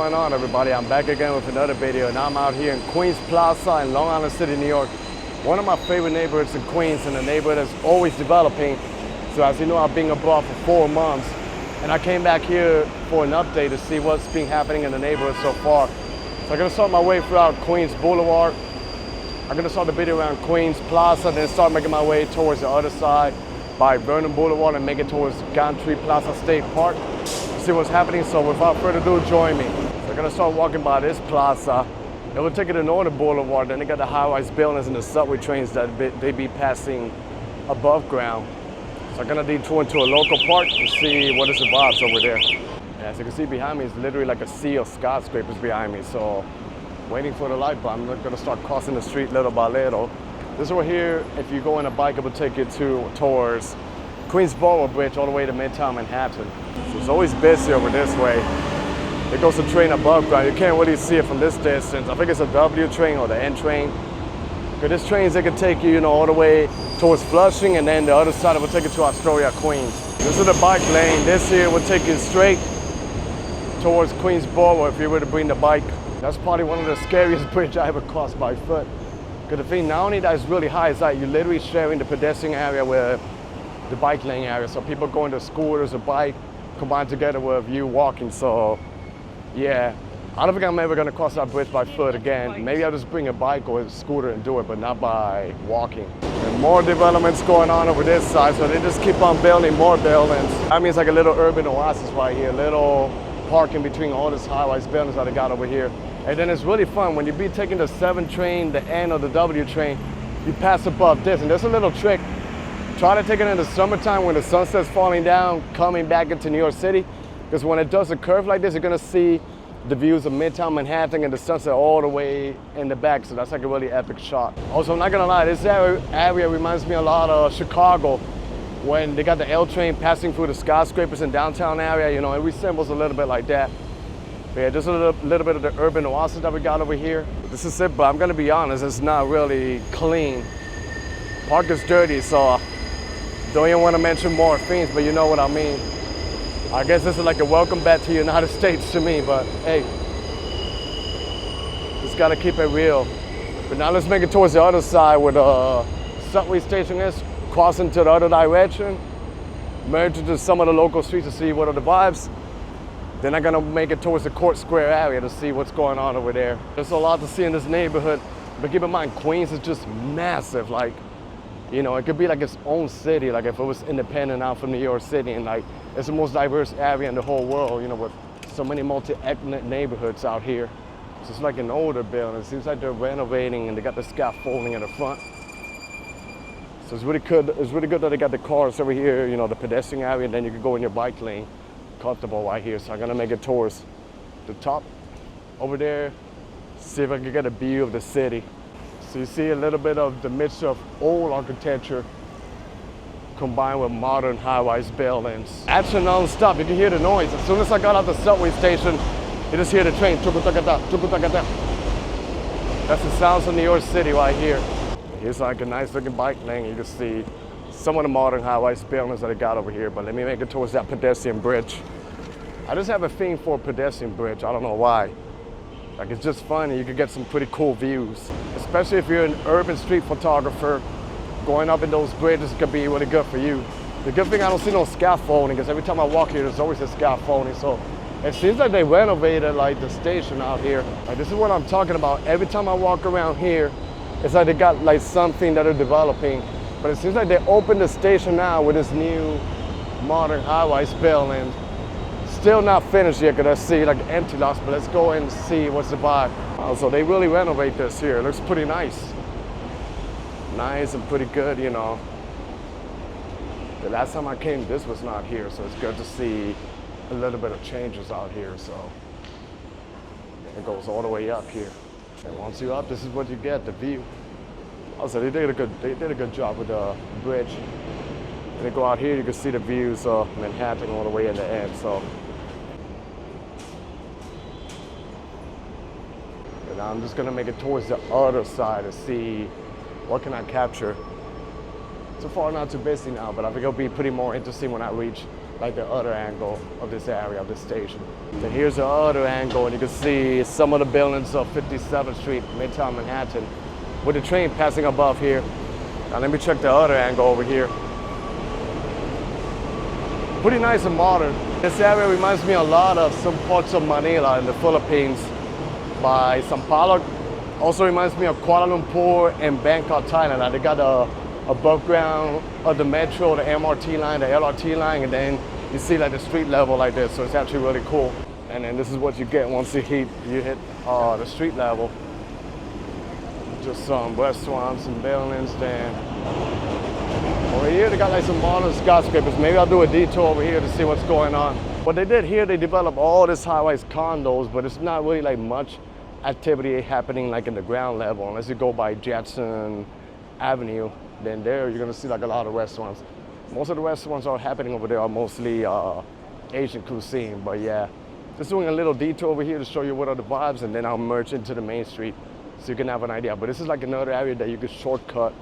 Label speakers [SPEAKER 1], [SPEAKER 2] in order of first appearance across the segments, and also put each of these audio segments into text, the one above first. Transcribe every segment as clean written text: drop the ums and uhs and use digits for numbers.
[SPEAKER 1] going on, everybody? I'm back again with another video, and I'm out here in Queens Plaza in Long Island City, New York. One of my favorite neighborhoods in Queens, and a neighborhood that's always developing. So as you know, I've been abroad for 4 months, and I came back here for an update to see what's been happening in the neighborhood so far. So I'm gonna start my way throughout Queens Boulevard. I'm gonna start the video around Queens Plaza, then start making my way towards the other side by Vernon Boulevard and make it towards Gantry Plaza State Park. See what's happening, so without further ado, join me. So I'm gonna start walking by this plaza. It will take you to Northern Boulevard, then they got the high-rise buildings and the subway trains that they be passing above ground. So I'm gonna detour into a local park to see what is the vibes over there. As you can see behind me, it's literally like a sea of skyscrapers behind me, so waiting for the light, but I'm gonna start crossing the street little by little. This over here, if you go on a bike, it will take you towards Queens Boulevard Bridge all the way to Midtown Manhattan. So it's always busy over this way. There goes a train above ground. You can't really see it from this distance. I think it's a W train or the N train. Because this trains, they can take you, all the way towards Flushing, and then the other side, it will take you to Astoria, Queens. This is the bike lane. This here will take you straight towards Queens Boulevard if you were to bring the bike. That's probably one of the scariest bridges I ever crossed by foot. Because the thing, not only that it's really high, it's like you're literally sharing the pedestrian area with the bike lane area. So people going to scooters or bike combined together with you walking. So yeah, I don't think I'm ever gonna cross that bridge by foot again. Maybe I'll just bring a bike or a scooter and do it, but not by walking. And more developments going on over this side, so they just keep on building more buildings. I mean, it's like a little urban oasis right here, little park in between all these high-rise buildings that I got over here. And then it's really fun when you be taking the 7 train, the N or the W train, you pass above this, and there's a little trick. Try to take it in the summertime when the sunset's falling down, coming back into New York City, because when it does a curve like this, you're gonna see the views of Midtown Manhattan and the sunset all the way in the back, so that's like a really epic shot. Also, I'm not gonna lie, this area reminds me a lot of Chicago, when they got the L train passing through the skyscrapers in downtown area, it resembles a little bit like that. But yeah, just a little bit of the urban oasis that we got over here. This is it, but I'm gonna be honest, it's not really clean. Park is dirty, so don't even want to mention more things, but you know what I mean. I guess this is like a welcome back to the United States to me, but hey, just gotta keep it real. But now let's make it towards the other side where the subway station is, crossing to the other direction, merge into some of the local streets to see what are the vibes. Then I'm gonna make it towards the Court Square area to see what's going on over there. There's a lot to see in this neighborhood, but keep in mind, Queens is just massive. Like, it could be like its own city, like if it was independent out from New York City, and like it's the most diverse area in the whole world, with so many multi-ethnic neighborhoods out here. So it's like an older building. It seems like they're renovating and they got the scaffolding in the front. So it's really good. It's really good that they got the cars over here, the pedestrian area, and then you can go in your bike lane, comfortable right here. So I'm gonna make it towards the top over there, see if I can get a view of the city. So you see a little bit of the mixture of old architecture combined with modern high-rise buildings. Action non-stop, you can hear the noise. As soon as I got out the subway station, you just hear the train. That's the sounds of New York City right here. Here's like a nice looking bike lane. You can see some of the modern high-rise buildings that I got over here, but let me make it towards that pedestrian bridge. I just have a thing for a pedestrian bridge. I don't know why. Like, it's just fun, and you can get some pretty cool views. Especially if you're an urban street photographer, going up in those bridges could be really good for you. The good thing, I don't see no scaffolding, because every time I walk here, there's always a scaffolding. So it seems like they renovated like the station out here. Like, this is what I'm talking about. Every time I walk around here, it's like they got like something that they're developing. But it seems like they opened the station now with this new modern high-rise building. Still not finished yet, because I see like empty lots, but let's go and see what's the vibe. So they really renovate this here. It looks pretty nice. Nice and pretty good, The last time I came, this was not here, so it's good to see a little bit of changes out here. So it goes all the way up here. And once you're up, this is what you get, the view. Also, they did a good job with the bridge. And they go out here, you can see the views of Manhattan all the way in the end. So and I'm just gonna make it towards the other side to see what can I capture. So far, not too busy now, but I think it'll be pretty more interesting when I reach like the other angle of this area, of this station. Then here's the other angle, and you can see some of the buildings of 57th Street, Midtown Manhattan, with the train passing above here. Now let me check the other angle over here. Pretty nice and modern. This area reminds me a lot of some parts of Manila in the Philippines by Sao Paulo. Also reminds me of Kuala Lumpur and Bangkok, Thailand. Now they got a above ground of the metro, the MRT line, the LRT line, and then you see like the street level like this. So it's actually really cool. And then this is what you get once you hit the street level. Just some restaurants and buildings. Then over here they got like some modern skyscrapers. Maybe I'll do a detour over here to see what's going on. What they did here, they developed all this high-rise condos, but it's not really like much activity happening like in the ground level unless you go by Jackson Avenue. Then there you're gonna see like a lot of restaurants. Most of the restaurants are happening over there are mostly Asian cuisine, but yeah. Just doing a little detour over here to show you what are the vibes, and then I'll merge into the main street so you can have an idea. But this is like another area that you could shortcut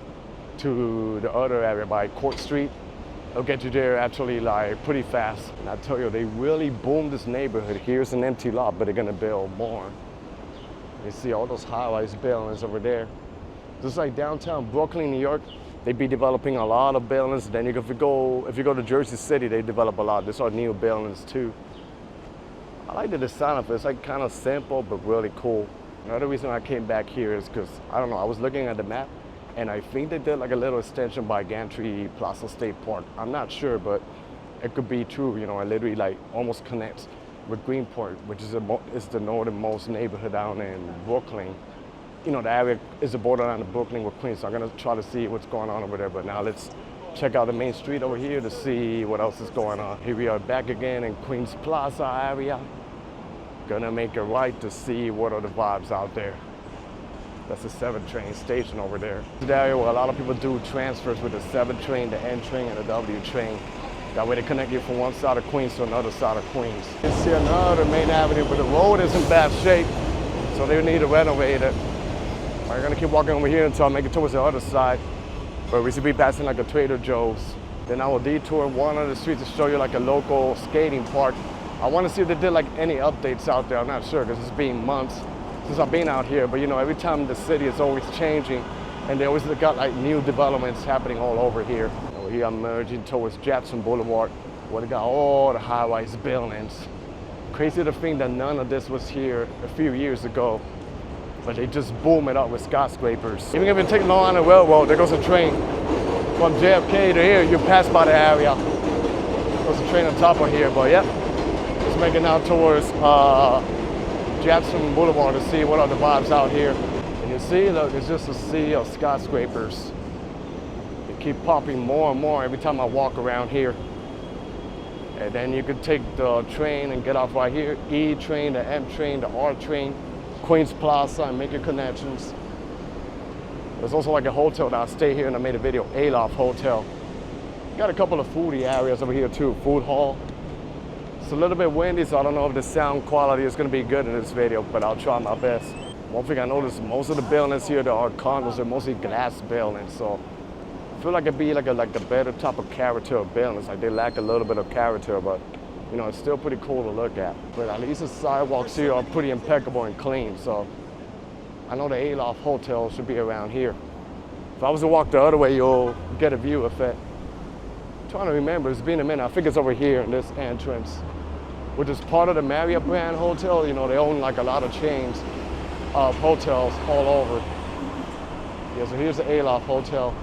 [SPEAKER 1] to the other area by Court Street. It'll get you there actually like pretty fast. And I tell you, they really boomed this neighborhood. Here's an empty lot, but they're gonna build more. You see all those high-rise buildings over there. Just like downtown Brooklyn, New York, they be developing a lot of buildings. Then if you go to Jersey City, they develop a lot. These are new buildings too. I like the design of it. It's like kind of simple, but really cool. Another reason I came back here is because, I don't know, I was looking at the map, and I think they did like a little extension by Gantry Plaza State Park. I'm not sure, but it could be true. You know, it literally like almost connects with Greenport, which is the northernmost neighborhood down in Brooklyn. You know, the area is the borderline of Brooklyn with Queens, so I'm gonna try to see what's going on over there. But now let's check out the main street over here to see what else is going on. Here we are back again in Queens Plaza area. Gonna make a right to see what are the vibes out there. That's the 7 train station over there. The area where a lot of people do transfers with the 7 train, the N train, and the W train. That way they connect you from one side of Queens to another side of Queens. You see another main avenue, but the road is in bad shape, so they need to renovate it. We're gonna keep walking over here until I make it towards the other side, but we should be passing like a Trader Joe's. Then I will detour one of the streets to show you like a local skating park. I want to see if they did like any updates out there. I'm not sure because it's been months since I've been out here, but you know, every time the city is always changing, and they always got like new developments happening all over here. Over here I'm merging towards Jackson Boulevard, where they got all the high-rise buildings. Crazy to think that none of this was here a few years ago, but they just boom it up with skyscrapers. Even if you take Long Island Railroad, there goes a train from JFK to here. You pass by the area. There's a train on top of here, but yeah, just making out towards Jackson Boulevard to see what are the vibes out here. And you see, look, it's just a sea of skyscrapers. They keep popping more and more every time I walk around here. And then you could take the train and get off right here. E train, the M train, the R train, Queens Plaza, and make your connections. There's also like a hotel that I stay here, and I made a video, Aloft Hotel. Got a couple of foodie areas over here too, food hall. It's a little bit windy, so I don't know if the sound quality is gonna be good in this video, but I'll try my best. One thing I noticed, most of the buildings here that are condos are mostly glass buildings, so I feel like it'd be like a better type of character of buildings. Like they lack a little bit of character, but you know, it's still pretty cool to look at. But at least the sidewalks here are pretty impeccable and clean, so I know the Aloft Hotel should be around here. If I was to walk the other way, you'll get a view of it. I'm trying to remember, it's been a minute. I think it's over here in this entrance, which is part of the Marriott brand hotel. You know, they own like a lot of chains of hotels all over. Yeah, so here's the Aloft Hotel.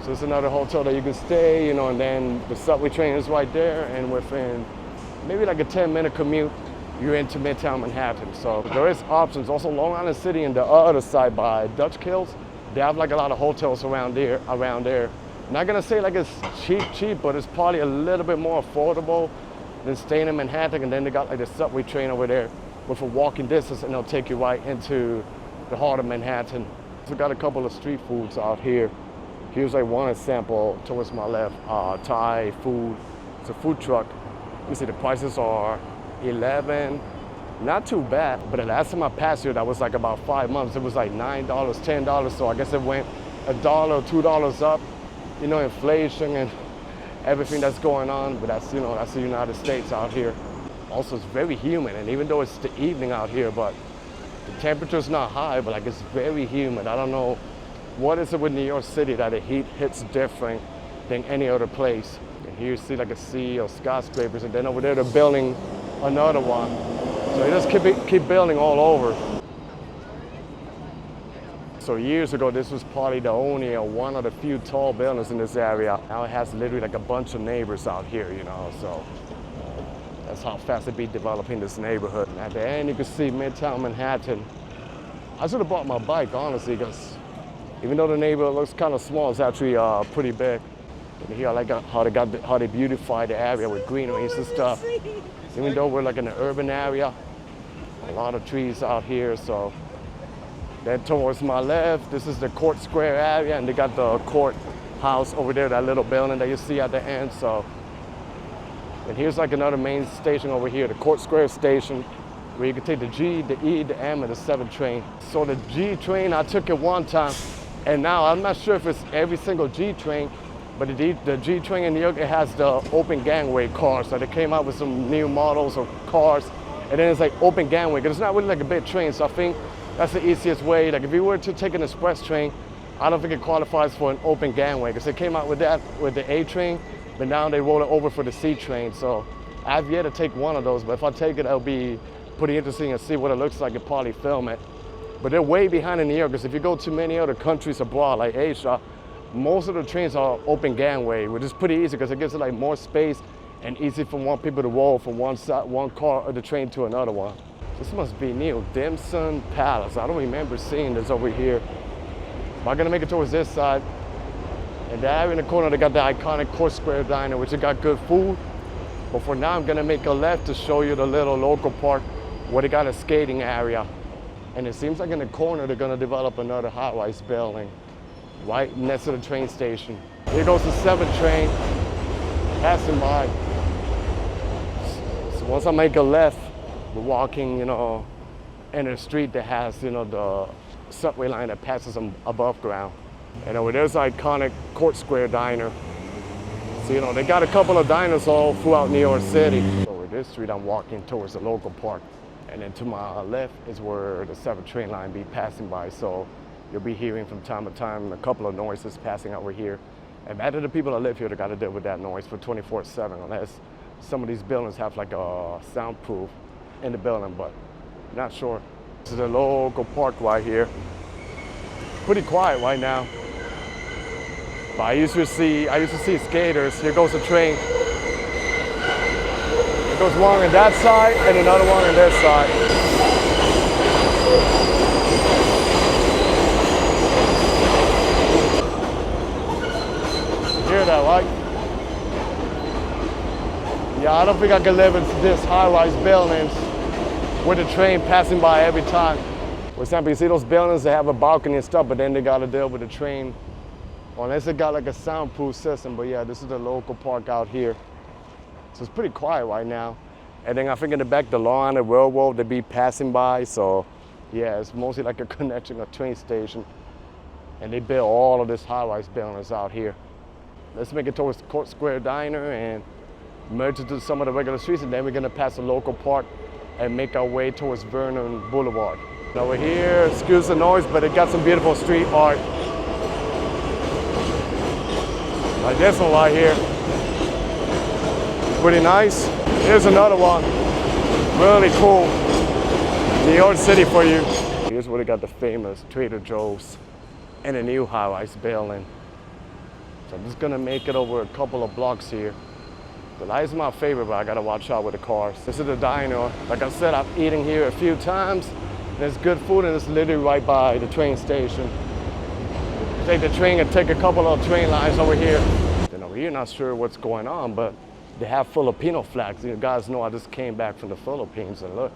[SPEAKER 1] So it's another hotel that you can stay, you know, and then the subway train is right there, and within maybe like a 10-minute commute, you're into Midtown Manhattan. So there is options. Also Long Island City and the other side by Dutch Kills, they have like a lot of hotels around there. Not gonna say like it's cheap, but it's probably a little bit more affordable than staying in Manhattan. And then they got like the subway train over there with a walking distance, and they'll take you right into the heart of Manhattan. So got a couple of street foods out here. Here's like one example towards my left, Thai food. It's a food truck. You see the prices are $11, not too bad, but the last time I passed here, that was like about 5 months, it was like $9, $10, so I guess it went $1 or $2 up, you know, inflation everything that's going on, but that's, you know, that's the United States out here. Also, it's very humid, and even though it's the evening out here, but the temperature's not high, but like it's very humid. I don't know what is it with New York City that the heat hits different than any other place. And here you see like a sea of skyscrapers, and then over there they're building another one. So they just keep building all over. So years ago, this was probably the only or one of the few tall buildings in this area. Now it has literally like a bunch of neighbors out here, you know, so that's how fast it be developing this neighborhood. And at the end, you can see Midtown Manhattan. I should have brought my bike, honestly, because even though the neighborhood looks kind of small, it's actually pretty big. And here I like how they beautify the area with greeneries and stuff. Even though we're like in an urban area, a lot of trees out here, so. Then towards my left, this is the Court Square area, and they got the courthouse over there, that little building that you see at the end. So, and here's like another main station over here, the Court Square station, where you can take the G, the E, the M, and the 7 train. So the G train, I took it one time, and now I'm not sure if it's every single G train, but the G train in New York, it has the open gangway cars. So they came out with some new models of cars, and then it's like open gangway, because it's not really like a big train, so I think that's the easiest way. Like if you were to take an express train, I don't think it qualifies for an open gangway, because they came out with that with the A train, but now they roll it over for the C train. So I've yet to take one of those, but if I take it, it'll be pretty interesting to see what it looks like and probably film it. But they're way behind in New York, because if you go to many other countries abroad, like Asia, most of the trains are open gangway, which is pretty easy because it gives it like more space and easy for more people to roll from one car of the train to another one. This must be new, Dimson Palace. I don't remember seeing this over here. But I'm gonna make it towards this side. And there in the corner, they got the iconic Court Square Diner, which has got good food. But for now, I'm gonna make a left to show you the little local park where they got a skating area. And it seems like in the corner, they're gonna develop another high-rise building right next to the train station. Here goes the 7 train, passing by. So once I make a left, we're walking, you know, in a street that has, you know, the subway line that passes them above ground. And over there's the iconic Court Square Diner. So, you know, they got a couple of diners all throughout New York City. So over this street, I'm walking towards the local park. And then to my left is where the 7 train line be passing by. So you'll be hearing from time to time a couple of noises passing over here. And back to the people that live here, they got to deal with that noise for 24/7, unless some of these buildings have like a soundproof in the building, but not sure. This is a local park right here. Pretty quiet right now. But I used to see skaters. Here goes the train. There goes one on that side and another one on this side. You hear that, right? Yeah, I don't think I can live in this high-rise buildings with a train passing by every time. For example, you see those buildings that have a balcony and stuff, but then they got to deal with the train. Unless they got like a soundproof system, but yeah, this is the local park out here. So it's pretty quiet right now. And then I think in the back, the Long Island Railroad, they be passing by. So yeah, it's mostly like a connection, a train station. And they build all of this high-rise buildings out here. Let's make it towards Court Square Diner and merge into some of the regular streets, and then we're gonna pass the local park and make our way towards Vernon Boulevard. Over here, excuse the noise, but it got some beautiful street art. Like this one right here. Pretty nice. Here's another one. Really cool. New York City for you. Here's where they got the famous Trader Joe's and a new high-rise building. So I'm just gonna make it over a couple of blocks here. The light's my favorite, but I gotta watch out with the cars. This is the diner. Like I said, I've eaten here a few times. There's good food, and it's literally right by the train station. Take the train and take a couple of train lines over here. Then over here, not sure what's going on, but they have Filipino flags. You guys know I just came back from the Philippines, and look.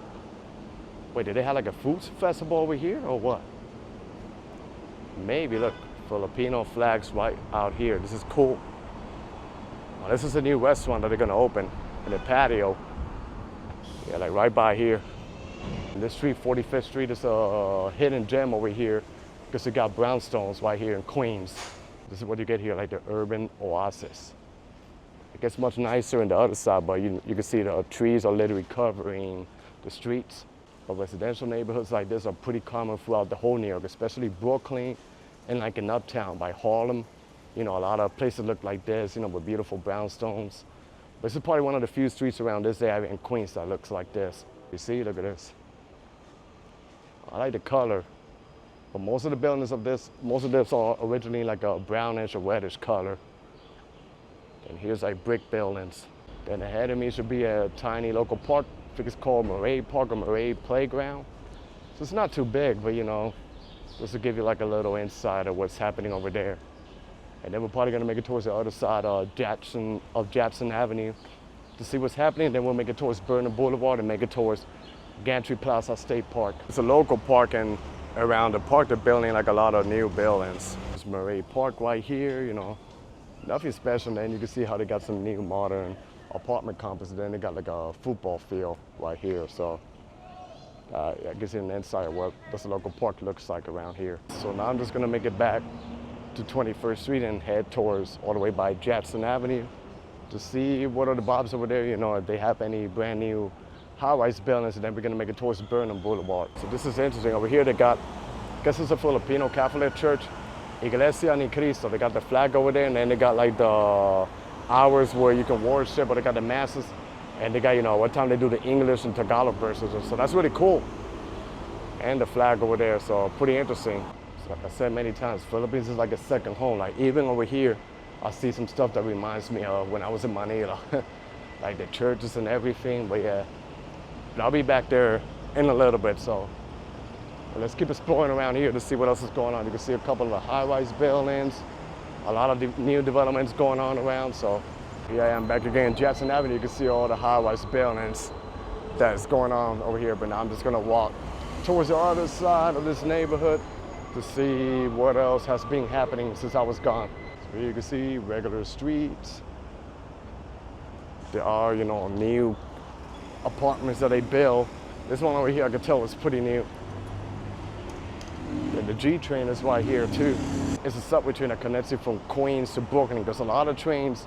[SPEAKER 1] Wait, did they have like a food festival over here, or what? Maybe, look, Filipino flags right out here. This is cool. Well, this is a new restaurant that they're gonna open in the patio. Yeah, like right by here. And this street, 45th Street, is a hidden gem over here because they got brownstones right here in Queens. This is what you get here, like the urban oasis. gets much nicer on the other side, but you can see the trees are literally covering the streets. But residential neighborhoods like this are pretty common throughout the whole New York, especially Brooklyn and like in Uptown by Harlem. You know, a lot of places look like this, you know, with beautiful brownstones. But this is probably one of the few streets around this area in Queens that looks like this. You see, look at this. I like the color, but most of the buildings of this, most of this are originally like a brownish or reddish color. And here's like brick buildings. Then ahead of me should be a tiny local park. I think it's called Murray Park or Murray Playground. So it's not too big, but you know, just to give you like a little insight of what's happening over there. And then we're probably gonna make it towards the other side of Jackson Avenue to see what's happening. Then we'll make it towards Burnham Boulevard and make it towards Gantry Plaza State Park. It's a local park, and around the park they're building like a lot of new buildings. There's Murray Park right here, you know, nothing special. Then you can see how they got some new modern apartment complex. Then they got like a football field right here. So it gives you an insight of what this local park looks like around here. So now I'm just gonna make it back to 21st Street and head towards all the way by Jackson Avenue to see what are the bobs over there, you know, if they have any brand new high-rise buildings, and then we're gonna make it towards Burnham Boulevard. So this is interesting. Over here they got, I guess it's a Filipino Catholic church, Iglesia ni Cristo. They got the flag over there, and then they got like the hours where you can worship, or they got the masses, and they got, you know, what time they do the English and Tagalog verses. So that's really cool. And the flag over there, so pretty interesting. So like I said many times, Philippines is like a second home. Like even over here, I see some stuff that reminds me of when I was in Manila, like the churches and everything. But yeah, but I'll be back there in a little bit. So let's keep exploring around here to see what else is going on. You can see a couple of the high-rise buildings, a lot of new developments going on around. So here I am back again, Jackson Avenue. You can see all the high-rise buildings that's going on over here. But now I'm just gonna walk towards the other side of this neighborhood to see what else has been happening since I was gone. So here you can see regular streets. There are, you know, new apartments that they build. This one over here I can tell is pretty new. And the G train is right here too. It's a subway train that connects you from Queens to Brooklyn, because a lot of trains,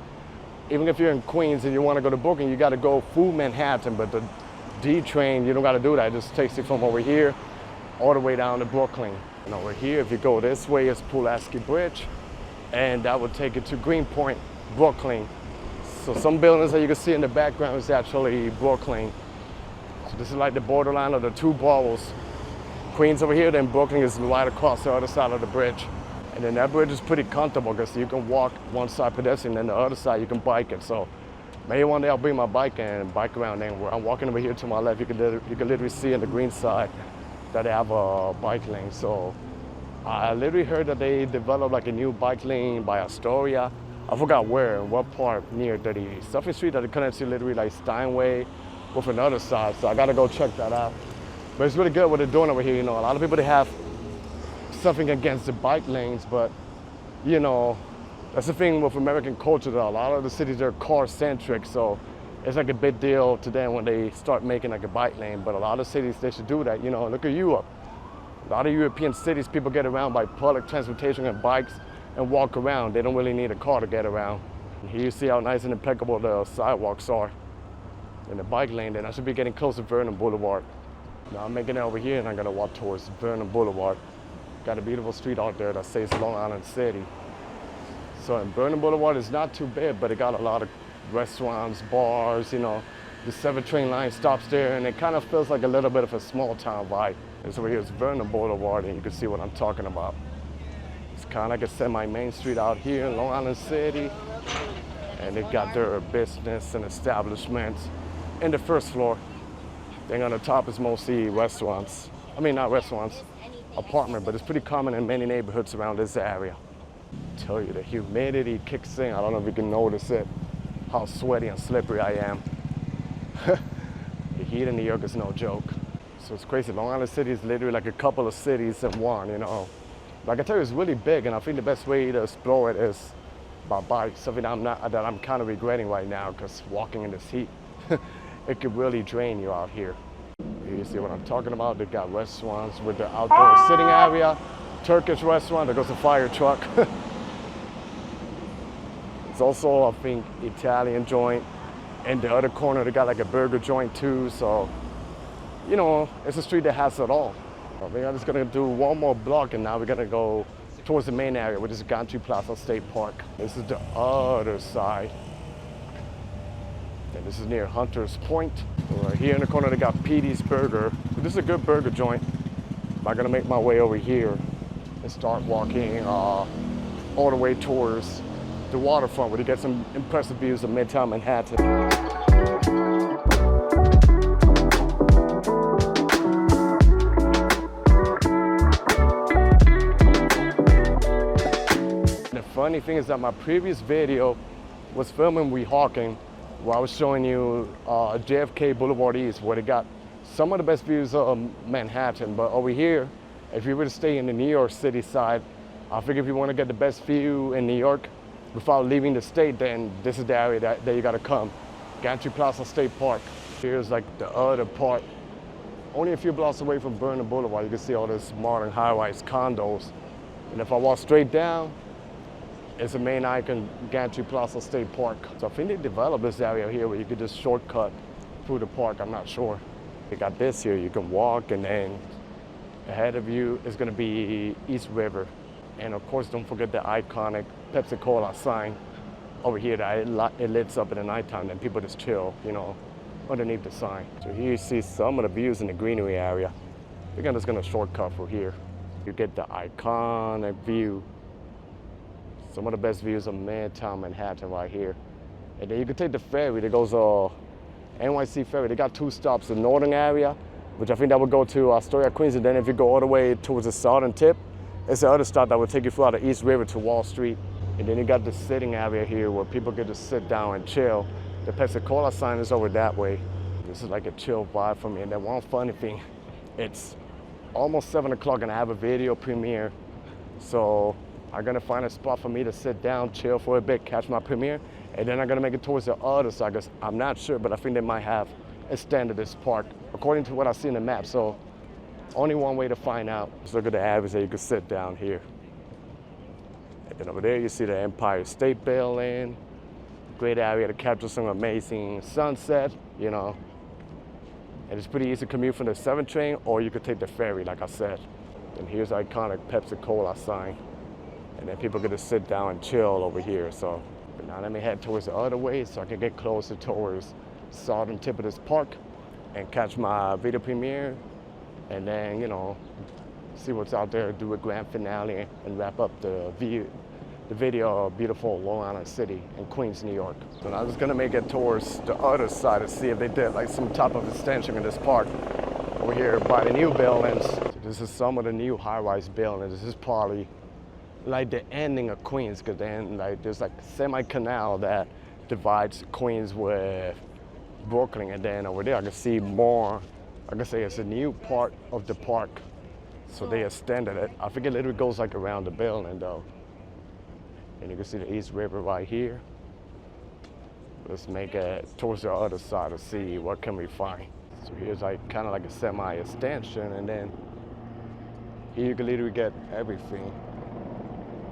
[SPEAKER 1] even if you're in Queens and you want to go to Brooklyn, you got to go through Manhattan, but the D train, you don't got to do that. It just takes you from over here all the way down to Brooklyn. And over here, if you go this way, it's Pulaski Bridge, and that will take you to Greenpoint, Brooklyn. So some buildings that you can see in the background is actually Brooklyn. So this is like the borderline of the two boroughs. Queens over here, then Brooklyn is right across the other side of the bridge. And then that bridge is pretty comfortable because you can walk one side pedestrian, and the other side you can bike it. So maybe one day I'll bring my bike and bike around there. Where I'm walking over here to my left, you can literally see on the green side that they have a bike lane. So I literally heard that they developed like a new bike lane by Astoria. I forgot where, what part near 37th Street, that it connects you literally like Steinway with another side. So I gotta go check that out. But it's really good what they're doing over here. You know, a lot of people, they have something against the bike lanes, but you know, that's the thing with American culture though. A lot of the cities are car-centric, so it's like a big deal to them when they start making like a bike lane. But a lot of cities, they should do that. You know, look at Europe. A lot of European cities, people get around by public transportation and bikes and walk around. They don't really need a car to get around. And here you see how nice and impeccable the sidewalks are in the bike lane. Then I should be getting close to Vernon Boulevard. Now I'm making it over here, and I'm gonna walk towards Vernon Boulevard. Got a beautiful street out there that says Long Island City. So in Vernon Boulevard, it's not too big, but it got a lot of restaurants, bars, you know. The 7 train line stops there, and it kind of feels like a little bit of a small town vibe. And so here's Vernon Boulevard, and you can see what I'm talking about. It's kind of like a semi-main street out here in Long Island City. And they've got their business and establishments in the first floor. Then on the top is mostly restaurants. I mean, not restaurants, apartment, but it's pretty common in many neighborhoods around this area. I tell you, the humidity kicks in. I don't know if you can notice it, how sweaty and slippery I am. The heat in New York is no joke. So it's crazy. Long Island City is literally like a couple of cities in one, you know. Like I tell you, it's really big, and I think the best way to explore it is by bike, something that I'm kind of regretting right now, because walking in this heat, it could really drain you out here. You see what I'm talking about? They got restaurants with the outdoor sitting area, Turkish restaurant, there goes a fire truck. It's also, I think, Italian joint. And the other corner, they got like a burger joint too. So, you know, it's a street that has it all. We're just gonna do one more block and now we're gonna go towards the main area, which is Gantry Plaza State Park. This is the other side. And this is near Hunter's Point. Right here in the corner, they got Petey's Burger. This is a good burger joint. I'm gonna make my way over here and start walking all the way towards the waterfront where you get some impressive views of Midtown Manhattan. The funny thing is that my previous video was filming Weehawken, where I was showing you JFK Boulevard East, where they got some of the best views of Manhattan. But over here, if you were to stay in the New York City side, I figure if you want to get the best view in New York without leaving the state, then this is the area that you got to come. Gantry Plaza State Park. Here's like the other part. Only a few blocks away from Burnham Boulevard, you can see all this modern high-rise condos. And if I walk straight down, it's the main icon, Gantry Plaza State Park. So I think they developed this area here where you could just shortcut through the park, I'm not sure. They got this here, you can walk, and then ahead of you is gonna be East River. And of course, don't forget the iconic Pepsi-Cola sign over here that it lights up in the nighttime and people just chill, you know, underneath the sign. So here you see some of the views in the greenery area. We're just gonna shortcut through here. You get the iconic view. Some of the best views of Midtown Manhattan right here. And then you can take the ferry that goes NYC Ferry. They got two stops, the northern area, which I think that would go to Astoria, Queens, and then if you go all the way towards the southern tip, it's the other stop that would take you throughout the East River to Wall Street. And then you got the sitting area here where people get to sit down and chill. The Pepsi-Cola sign is over that way. This is like a chill vibe for me. And then one funny thing, it's almost 7 o'clock and I have a video premiere. So I'm gonna find a spot for me to sit down, chill for a bit, catch my premiere, and then I'm gonna make it towards the other side, because I'm not sure, but I think they might have extended this park, according to what I see in the map. So only one way to find out. Just look at the average that you can sit down here. And then over there you see the Empire State Building. Great area to capture some amazing sunset, you know. And it's pretty easy to commute from the 7 train, or you could take the ferry, like I said. And here's the iconic Pepsi-Cola sign. And then people get to sit down and chill over here. So but now let me head towards the other way so I can get closer towards the southern tip of this park and catch my video premiere. And then, you know, see what's out there, do a grand finale, and wrap up the video of beautiful Long Island City in Queens, New York. So now I'm just gonna make it towards the other side to see if they did like some type of extension in this park over here by the new buildings. So this is some of the new high-rise buildings. This is probably like the ending of Queens, because then like there's like a semi-canal that divides Queens with Brooklyn, and then over there I can see more. I can say it's a new part of the park, so they extended it. I think it literally goes like around the building though. And you can see the East River right here. Let's make it towards the other side to see what can we find. So here's like kind of like a semi-extension, and then here you can literally get everything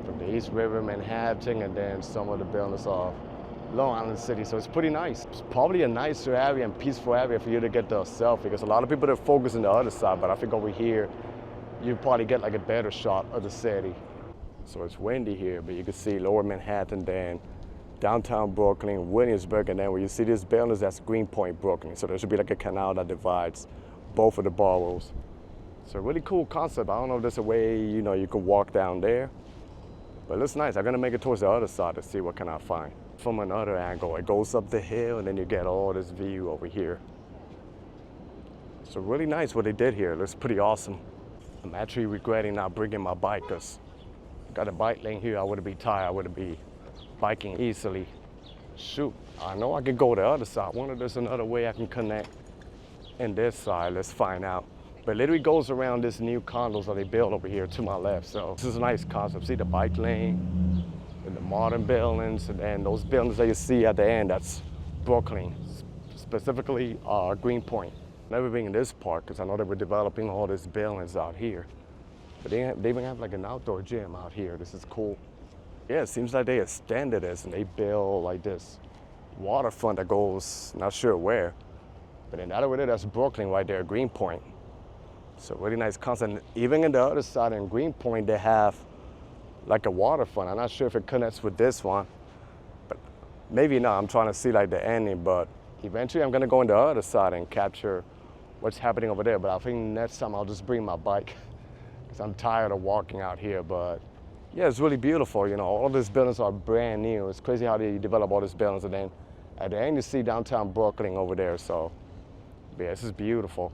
[SPEAKER 1] from the East River, Manhattan, and then some of the buildings of Long Island City. So it's pretty nice. It's probably a nicer area and peaceful area for you to get the selfie, because a lot of people are focused on the other side, but I think over here you probably get like a better shot of the city. So it's windy here, but you can see lower Manhattan, then downtown Brooklyn, Williamsburg, and then where you see these buildings, that's Greenpoint, Brooklyn. So there should be like a canal that divides both of the boroughs. So a really cool concept. I don't know if there's a way, you know, you can walk down there, but it looks nice. I'm gonna make it towards the other side to see what can I find. From another angle, it goes up the hill, and then you get all this view over here. So really nice what they did here. It looks pretty awesome. I'm actually regretting not bringing my bike, because I got a bike lane here. I wouldn't be tired. I wouldn't be biking easily. Shoot, I know I could go the other side. I wonder if there's another way I can connect in this side. Let's find out. But it literally goes around this new condos that they built over here to my left. So this is a nice concept. See the bike lane and the modern buildings, and then those buildings that you see at the end, that's Brooklyn, specifically Greenpoint. Never been in this park, because I know they were developing all these buildings out here. But they even have like an outdoor gym out here. This is cool. Yeah, it seems like they extended this and they built like this waterfront that goes not sure where. But then that over there, that's Brooklyn right there, Greenpoint. So really nice concept. Even in the other side in Greenpoint, they have like a waterfront. I'm not sure if it connects with this one, but maybe not. I'm trying to see like the ending, but eventually I'm gonna go on the other side and capture what's happening over there. But I think next time I'll just bring my bike because I'm tired of walking out here. But yeah, it's really beautiful. You know, all of these buildings are brand new. It's crazy how they develop all these buildings, and then at the end you see downtown Brooklyn over there. So yeah, this is beautiful.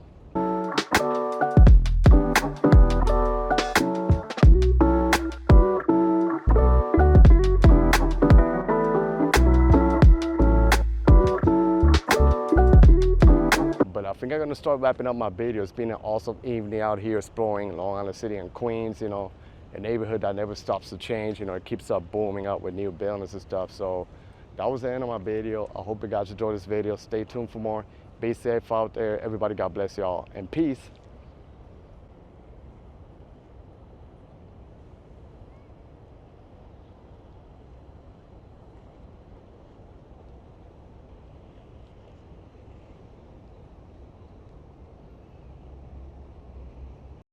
[SPEAKER 1] But I think I'm gonna start wrapping up my video. It's been an awesome evening out here exploring Long Island City and Queens, you know, a neighborhood that never stops to change. You know, it keeps up booming up with new buildings and stuff. So that was the end of my video. I hope you guys enjoyed this video. Stay tuned for more. Be safe out there. Everybody, God bless y'all, and peace.